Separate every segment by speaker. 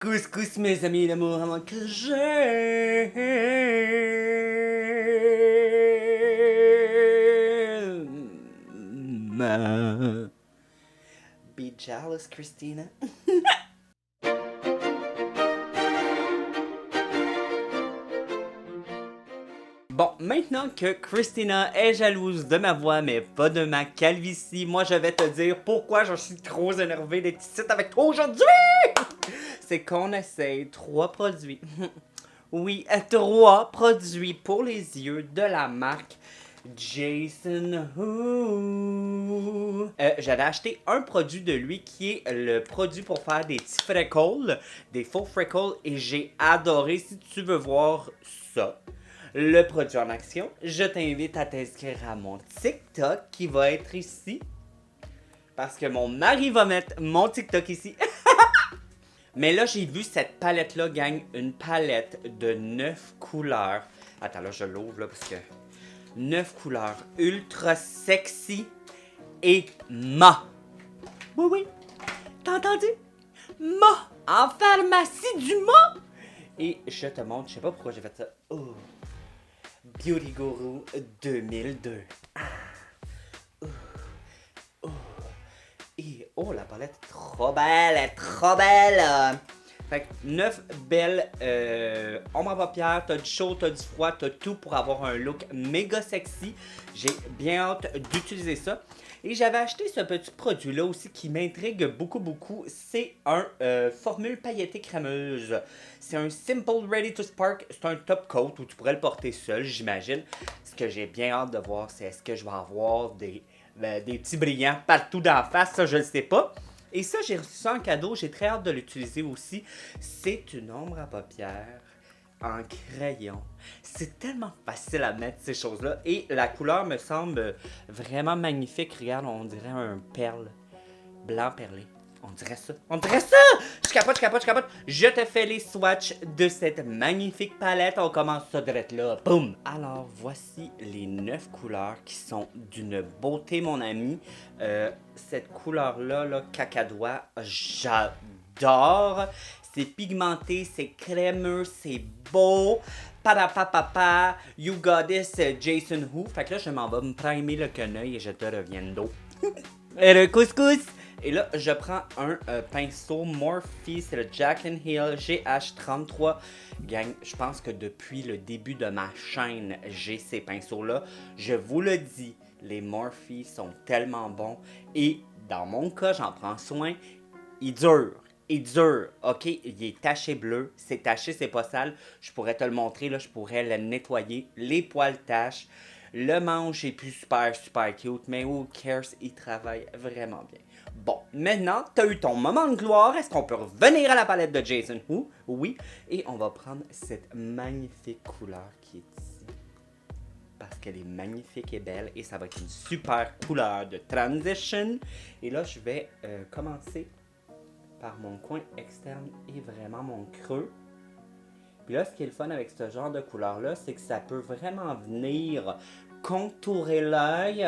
Speaker 1: Couscous, mes amis d'amour, avant que j'aime. Be jealous, Christina. Bon, maintenant que Christina est jalouse de ma voix, mais pas de ma calvitie, moi je vais te dire pourquoi je suis trop énervé d'être ici avec toi aujourd'hui! C'est qu'on essaye 3 produits. Oui, 3 produits pour les yeux de la marque Jason Who. J'avais acheté un produit de lui qui est le produit pour faire des petits freckles, des faux freckles, et j'ai adoré. Si tu veux voir ça, le produit en action, je t'invite à t'inscrire à mon TikTok qui va être ici. Parce que mon mari va mettre mon TikTok ici. Mais là, j'ai vu cette palette-là, gang, une palette de 9 couleurs. Attends, là, je l'ouvre, là, parce que 9 couleurs ultra sexy et ma. Oui, oui, t'as entendu? Ma, en pharmacie du ma. Et je te montre, je sais pas pourquoi j'ai fait ça. Oh, Beauty Guru 2002. Et oh, la palette est trop belle, elle est trop belle. Fait que 9 belles ombres à paupières, t'as du chaud, t'as du froid, t'as tout pour avoir un look méga sexy. J'ai bien hâte d'utiliser ça. Et j'avais acheté ce petit produit-là aussi qui m'intrigue beaucoup. C'est un formule pailletée crémeuse. C'est un Simple Ready to Spark. C'est un top coat où tu pourrais le porter seul, j'imagine. Ce que j'ai bien hâte de voir, c'est est-ce que je vais avoir des petits brillants partout d'en face, ça je le sais pas. Et ça, j'ai reçu ça en cadeau, j'ai très hâte de l'utiliser aussi. C'est une ombre à paupières en crayon. C'est tellement facile à mettre ces choses-là. Et la couleur me semble vraiment magnifique. Regarde, on dirait un perle blanc perlé. On dirait ça. On dirait ça! Je capote. Je te fais les swatchs de cette magnifique palette. On commence ça direct là. Boum! Alors, voici les 9 couleurs qui sont d'une beauté, mon ami. Cette couleur-là, là, cacadois, j'adore. C'est pigmenté, c'est crémeux, c'est beau. Padapapapa, you got this, Jason Who. Fait que là, je m'en vais me primer le quenouille et je te reviens d'eau. Et le couscous! Et là, je prends un pinceau Morphe, c'est le Jack and Hill GH33. Gang, je pense que depuis le début de ma chaîne, j'ai ces pinceaux-là. Je vous le dis, les Morphe sont tellement bons. Et dans mon cas, j'en prends soin. Il dure, ok? Il est taché bleu. C'est taché, c'est pas sale. Je pourrais te le montrer, là. Je pourrais le nettoyer. Les poils tachent. Le manche est plus super cute, mais who cares, il travaille vraiment bien. Bon, maintenant, t'as eu ton moment de gloire. Est-ce qu'on peut revenir à la palette de Jason Who? Oui. Et on va prendre cette magnifique couleur qui est ici. Parce qu'elle est magnifique et belle. Et ça va être une super couleur de transition. Et là, je vais commencer par mon coin externe et vraiment mon creux. Puis là, ce qui est le fun avec ce genre de couleur-là, c'est que ça peut vraiment venir contourer l'œil.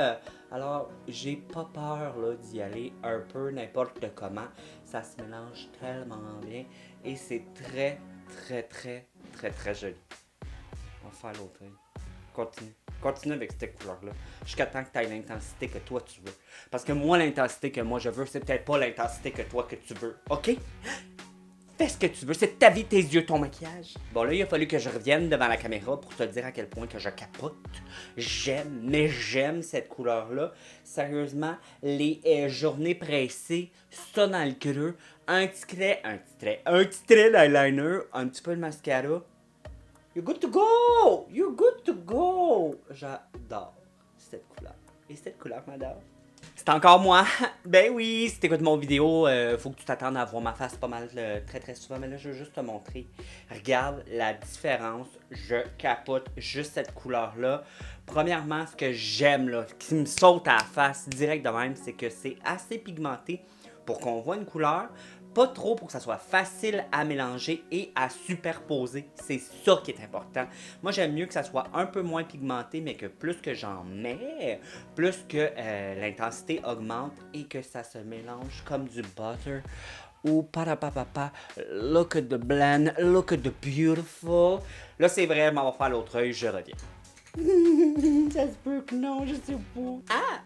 Speaker 1: Alors, j'ai pas peur là, d'y aller un peu n'importe comment. Ça se mélange tellement bien et c'est très joli. On va faire l'autre œil. Continue avec cette couleur-là. Jusqu'à temps que tu aies l'intensité que toi tu veux. Parce que moi, l'intensité que moi je veux, c'est peut-être pas l'intensité que toi que tu veux. OK? Fais ce que tu veux, c'est ta vie, tes yeux, ton maquillage. Bon là, il a fallu que je revienne devant la caméra pour te dire à quel point que je capote. J'aime cette couleur-là. Sérieusement, les journées pressées, ça dans le creux, un petit trait d'eyeliner, un petit peu de mascara. You're good to go! You're good to go! J'adore cette couleur. Et cette couleur m'adore. C'est encore moi. Ben oui, si t'écoutes mon vidéo, faut que tu t'attendes à voir ma face pas mal très souvent. Mais là, je veux juste te montrer. Regarde la différence. Je capote juste cette couleur-là. Premièrement, ce que j'aime, là, qui me saute à la face direct de même, c'est que c'est assez pigmenté pour qu'on voit une couleur. Pas trop pour que ça soit facile à mélanger et à superposer. C'est ça qui est important. Moi, j'aime mieux que ça soit un peu moins pigmenté, mais que plus que j'en mets, plus que l'intensité augmente et que ça se mélange comme du butter. Ouh, parapapapa, look at the blend, look at the beautiful. Là, c'est vrai, on va faire l'autre œil, je reviens. Ça se peut que non, je sais pas. Ah!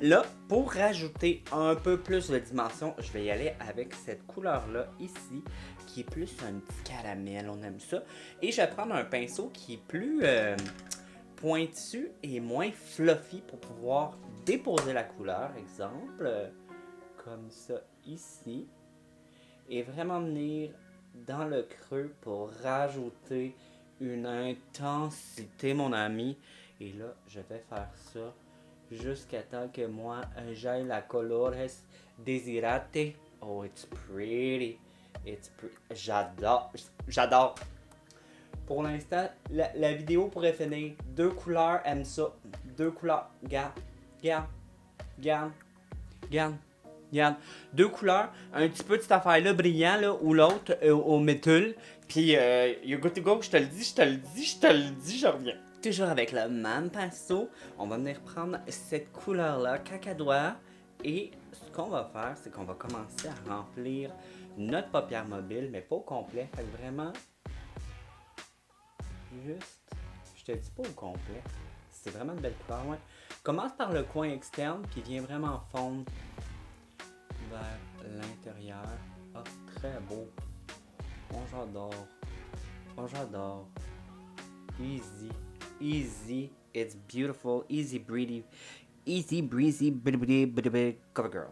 Speaker 1: Là, pour rajouter un peu plus de dimension, je vais y aller avec cette couleur-là ici, qui est plus un petit caramel, on aime ça. Et je vais prendre un pinceau qui est plus pointu et moins fluffy pour pouvoir déposer la couleur, exemple, comme ça ici. Et vraiment venir dans le creux pour rajouter une intensité, mon ami. Et là, je vais faire ça jusqu'à temps que moi, j'aille la colores desirate. Oh, it's pretty. J'adore. J'adore. Pour l'instant, la vidéo pourrait finir. Deux couleurs, aime ça. Deux couleurs. Regarde. Regarde. Regarde. Regarde. Regarde, deux couleurs, un petit peu de cette affaire-là brillant, là, ou l'autre au métal. Puis, you're good to go, je te le dis, je te le dis, je te le dis, je reviens. Toujours avec le même pinceau, on va venir prendre cette couleur-là, cacadois. Et ce qu'on va faire, c'est qu'on va commencer à remplir notre paupière mobile, mais pas au complet. Fait que vraiment, juste, je te dis pas au complet. C'est vraiment une belle couleur, ouais. Commence par le coin externe, qui vient vraiment fondre vers l'intérieur. Ah, très beau. Oh, j'adore. Oh, j'adore. Easy. Easy. It's beautiful. Easy breezy. Easy breezy. Cover girl.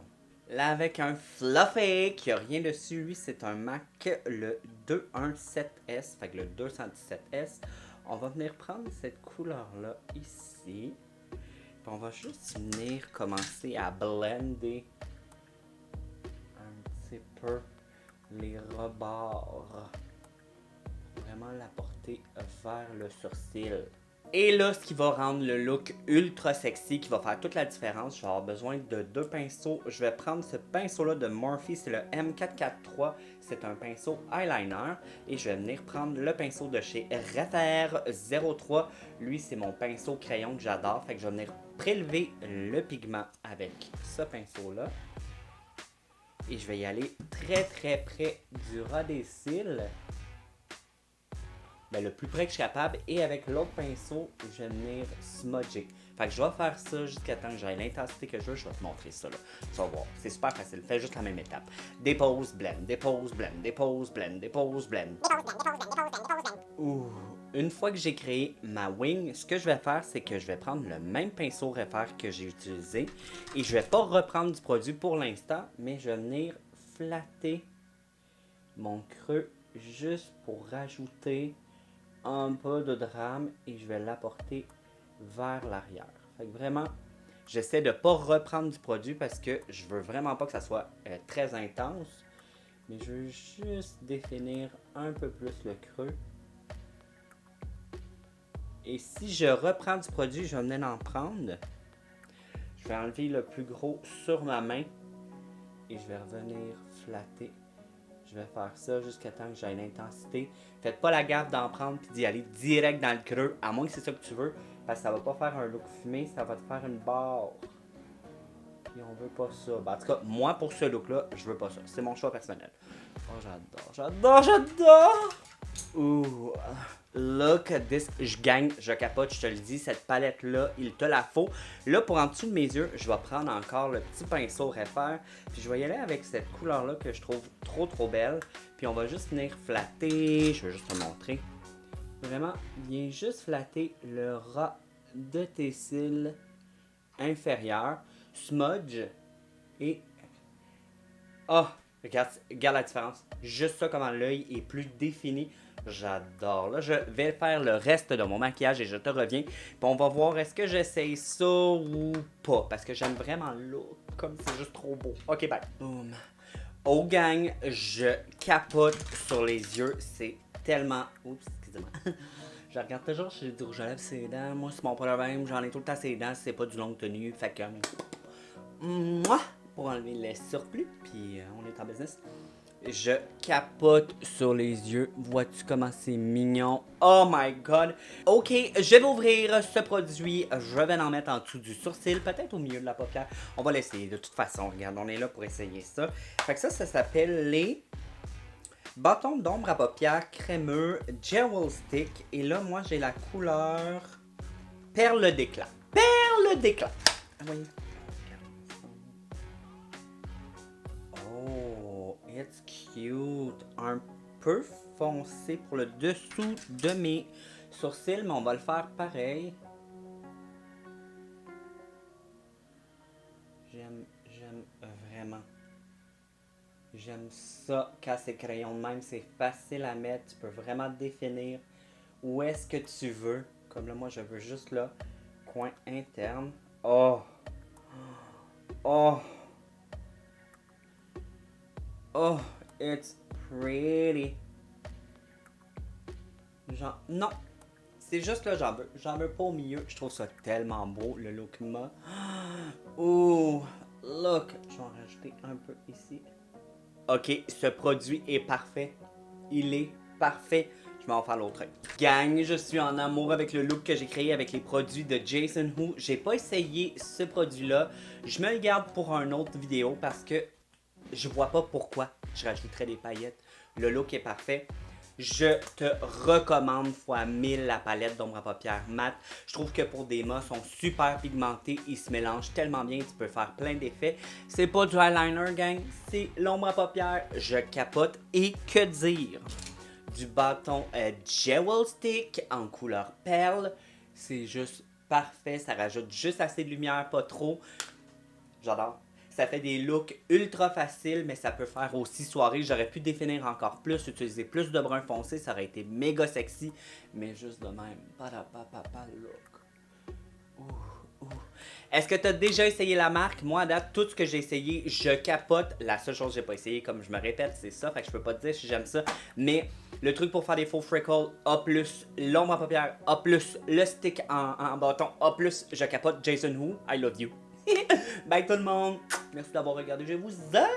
Speaker 1: Là, avec un fluffy qui a rien dessus. Lui, c'est un Mac, le 217S. Fait que le 217S. On va venir prendre cette couleur-là ici. Puis on va juste venir commencer à blender c'est peu les rebords. Vraiment la porter vers le sourcil. Et là, ce qui va rendre le look ultra sexy, qui va faire toute la différence, je vais avoir besoin de deux pinceaux. Je vais prendre ce pinceau-là de Morphe, c'est le M443. C'est un pinceau eyeliner. Et je vais venir prendre le pinceau de chez Refer 03. Lui, c'est mon pinceau crayon que j'adore. Fait que je vais venir prélever le pigment avec ce pinceau-là. Et je vais y aller très très près du ras des cils. Ben, le plus près que je suis capable. Et avec l'autre pinceau, je vais venir smudger. Fait que je vais faire ça jusqu'à temps que j'aille l'intensité que je veux. Je vais te montrer ça là. Tu vas voir. C'est super facile. Fais juste la même étape. Dépose, blend, dépose, blend, dépose, blend, dépose, blend. Ouh. Une fois que j'ai créé ma wing, ce que je vais faire, c'est que je vais prendre le même pinceau Refer que j'ai utilisé et je vais pas reprendre du produit pour l'instant, mais je vais venir flatter mon creux juste pour rajouter un peu de drame et je vais l'apporter vers l'arrière. Fait que vraiment, j'essaie de pas reprendre du produit parce que je veux vraiment pas que ça soit très intense, mais je veux juste définir un peu plus le creux. Et si je reprends du produit, je vais venir en prendre. Je vais enlever le plus gros sur ma main. Et je vais revenir flatter. Je vais faire ça jusqu'à temps que j'aille l'intensité. Faites pas la gaffe d'en prendre et d'y aller direct dans le creux. À moins que c'est ça que tu veux. Parce que ça va pas faire un look fumé. Ça va te faire une barre. Et on veut pas ça. Ben, en tout cas, moi pour ce look-là, je veux pas ça. C'est mon choix personnel. Oh, j'adore, j'adore, j'adore! Ouh, look at this. Je gagne, je capote, je te le dis. Cette palette-là, il te la faut. Là, pour en dessous de mes yeux, je vais prendre encore le petit pinceau Refer. Puis je vais y aller avec cette couleur-là que je trouve trop trop belle. Puis on va juste venir flatter. Je vais juste te montrer. Vraiment, viens juste flatter le ras de tes cils inférieurs. Smudge. Et... oh, regarde la différence. Juste ça, comment l'œil est plus défini. J'adore. Là, je vais faire le reste de mon maquillage et je te reviens. Puis on va voir est-ce que j'essaye ça ou pas. Parce que j'aime vraiment le look. Comme c'est juste trop beau. Ok, bye. Boom. Oh gang, je capote sur les yeux. C'est tellement... oups, excusez-moi. Je regarde toujours chez du rouge à lèvres ses dents. Moi, c'est mon problème. J'en ai tout le temps ses dents. C'est pas du longue tenue. Fait que... moi, pour enlever le surplus. Puis on est en business. Je capote sur les yeux. Vois-tu comment c'est mignon? Oh my god! Ok, je vais ouvrir ce produit. Je vais en mettre en dessous du sourcil, peut-être au milieu de la paupière. On va l'essayer de toute façon. Regarde, on est là pour essayer ça. Fait que ça s'appelle les bâtons d'ombre à paupières crémeux Jewel Stick. Et là, moi, j'ai la couleur perle d'éclat. Perle d'éclat! Ah, voyez. Oh, it's cute. Un peu foncé pour le dessous de mes sourcils, mais on va le faire pareil. J'aime vraiment. J'aime ça quand c'est crayon de même, c'est facile à mettre. Tu peux vraiment définir où est-ce que tu veux. Comme là, moi, je veux juste là, coin interne. Oh! Oh! Oh, it's pretty. Genre, non. C'est juste là, j'en veux pas au milieu. Je trouve ça tellement beau, le look m'a. Oh, look. Je vais en rajouter un peu ici. Ok, ce produit est parfait. Il est parfait. Je vais en faire l'autre. Gang, je suis en amour avec le look que j'ai créé avec les produits de Jason Who. J'ai pas essayé ce produit-là. Je me le garde pour une autre vidéo parce que je vois pas pourquoi je rajouterais des paillettes. Le look est parfait. Je te recommande fois 1000 la palette d'ombre à paupières mat. Je trouve que pour des mâts, sont super pigmentés. Ils se mélangent tellement bien. Tu peux faire plein d'effets. C'est pas du eyeliner, gang. C'est l'ombre à paupières. Je capote. Et que dire? Du bâton Jewel Stick en couleur perle. C'est juste parfait. Ça rajoute juste assez de lumière, pas trop. J'adore. Ça fait des looks ultra faciles, mais ça peut faire aussi soirée. J'aurais pu définir encore plus, utiliser plus de brun foncé, ça aurait été méga sexy, mais juste de même. Look. Ouh, ouh. Est-ce que tu as déjà essayé la marque? Moi, à date, tout ce que j'ai essayé, je capote. La seule chose que j'ai pas essayé, comme je me répète, c'est ça. Fait que je peux pas te dire si j'aime ça. Mais le truc pour faire des faux freckles, A+, l'ombre à paupières, A+, le stick en bâton, A+, je capote. Jason Who, I love you. Bye tout le monde. Merci d'avoir regardé. Je vous aime.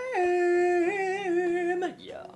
Speaker 1: Yeah.